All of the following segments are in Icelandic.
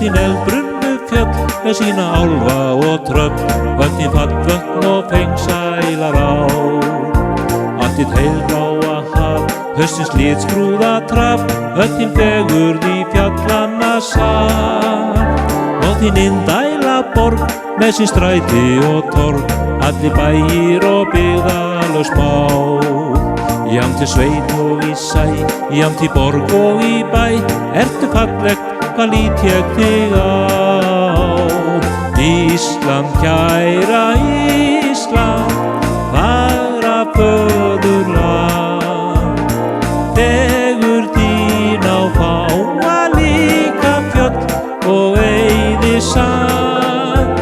þín eldbrunnu fjöll með sína álfa og tröll, öll þín fallvötn og fengsælar á. Allt þitt heiðbláa haf, haustins litskrúða traf, öll þín fegurð í fjallanna sal. Og þín indæla borg með sín stræti og torg, allir bæir og byggðarlög smá. Jamt í sveit og í sæ, jamt í borg og í bæ, ertu fallegt, hvað lít ég þig á. Ísland, kæra Ísland, fagra föðurland, fegurð þín á fáa líka fjöll og eyðisand.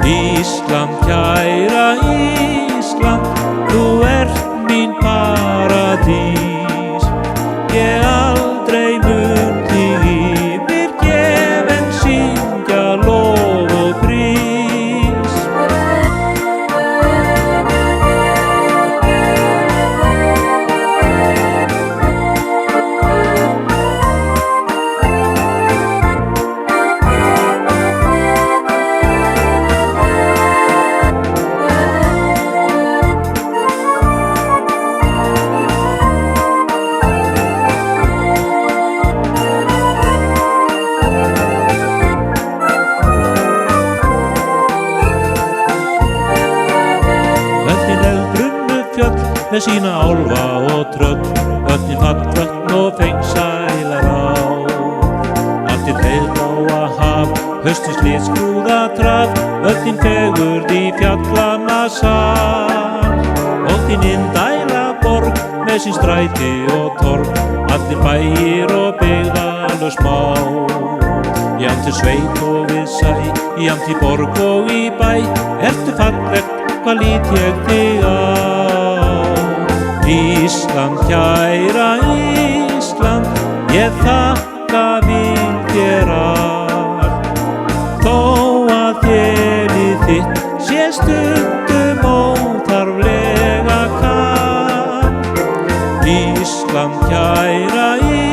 Ísland, kæra Ísland, þú ert mín paradís. Ég aldrei mun þig yfirgefin syngja lof og prís. Með sína álfa og tröll, öll þín fallvötn og fengsælar á. Allt þitt heiðbláa haf, haustins litskrúða traf, öll þín fegurð í fjallanna sal. Og þín indæla borg með sín stræti og torg, allir bæir og byggðarlög smá. Jamt í sveit og við sæ, jamt í borg og í bæ, ertu fallegt, hvað lít ég þig á. Ísland, kæra Ísland, ég þakka vil þér allt. Þó að þelið þitt sé stundum óþarflega kalt. Ísland, kæra Ísland,